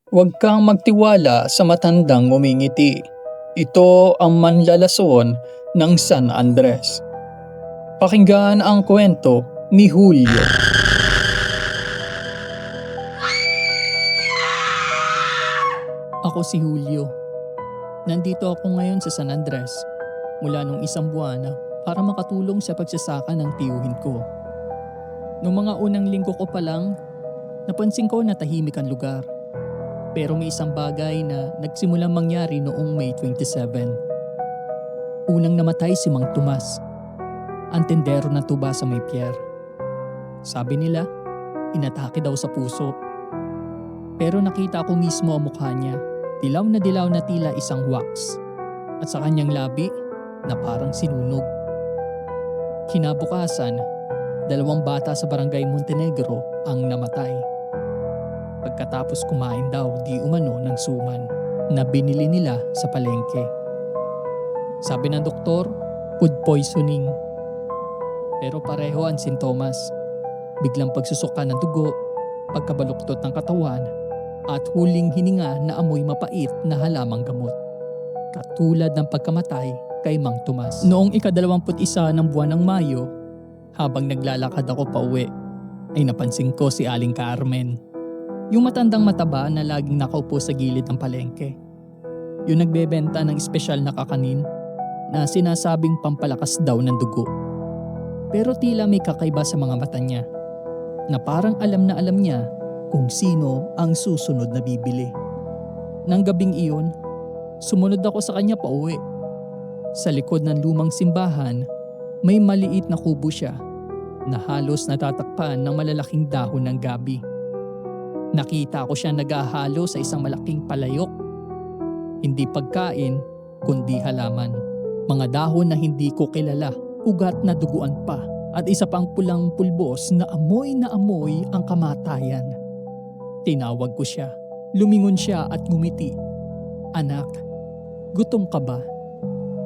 Huwag kang magtiwala sa matandang ngumingiti. Ito ang manlalason ng San Andres. Pakinggan ang kwento ni Julio. Ako si Julio. Nandito ako ngayon sa San Andres mula nung isang buwan para makatulong sa pagsasaka ng tiyuhin ko. Noong mga unang linggo ko pa lang, napansin ko na tahimik ang lugar. Pero may isang bagay na nagsimulang mangyari noong May 27. Unang namatay si Mang Tomas, ang tendero ng tuba sa May Pier. Sabi nila, inatake daw sa puso. Pero nakita ko mismo ang mukha niya, dilaw na tila isang wax, at sa kanyang labi na parang sinunog. Kinabukasan, 2 bata sa barangay Montenegro ang namatay. Pagkatapos kumain daw di umano ng suman na binili nila sa palengke. Sabi ng doktor, food poisoning. Pero pareho ang sintomas. Biglang pagsusuka ng dugo, pagkabaluktot ng katawan, at huling hininga na amoy mapait na halamang gamot. Katulad ng pagkamatay kay Mang Tomas. Noong ika-21 ng buwan ng Mayo, habang naglalakad ako pauwi, ay napansin ko si Aling Carmen. Yung matandang mataba na laging nakaupo sa gilid ng palengke. Yung nagbebenta ng espesyal na kakanin na sinasabing pampalakas daw ng dugo. Pero tila may kakaiba sa mga mata niya, na parang alam na alam niya kung sino ang susunod na bibili. Nang gabing iyon, sumunod ako sa kanya pauwi. Sa likod ng lumang simbahan, may maliit na kubo siya na halos natatakpan ng malalaking dahon ng gabi. Nakita ko siya naghahalo sa isang malaking palayok. Hindi pagkain, kundi halaman. Mga dahon na hindi ko kilala, ugat na duguan pa, at isa pang pulang pulbos na amoy ang kamatayan. Tinawag ko siya. Lumingon siya at ngumiti. Anak, gutom ka ba?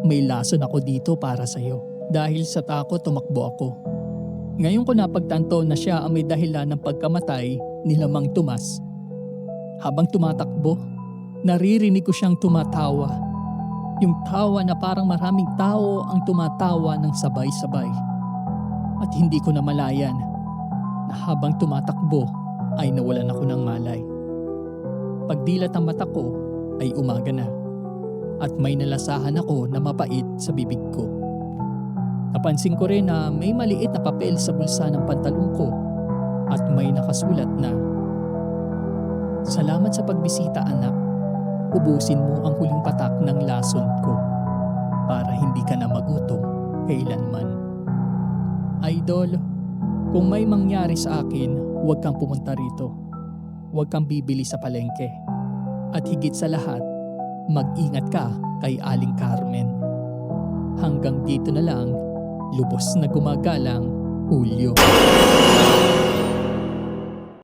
May lason ako dito para sa'yo. Dahil sa takot tumakbo ako. Ngayon ko napagtanto na siya ang may dahilan ng pagkamatay ni Mang Tomas. Habang tumatakbo, naririnig ko siyang tumatawa. Yung tawa na parang maraming tao ang tumatawa ng sabay-sabay. At hindi ko namalayan na habang tumatakbo ay nawalan ako ng malay. Pagdilat ang mata ko ay umaga na at may nalasahan ako na mapait sa bibig ko. Napansin ko rin na may maliit na papel sa bulsa ng pantalon ko at may nakasulat na, "Salamat sa pagbisita, anak. Ubusin mo ang huling patak ng lason ko para hindi ka na magutom kailanman." Idol, kung may mangyari sa akin, huwag kang pumunta rito. Huwag kang bibili sa palengke. At higit sa lahat, mag-ingat ka kay Aling Carmen. Hanggang dito na lang, lubos na gumagalang, Julio.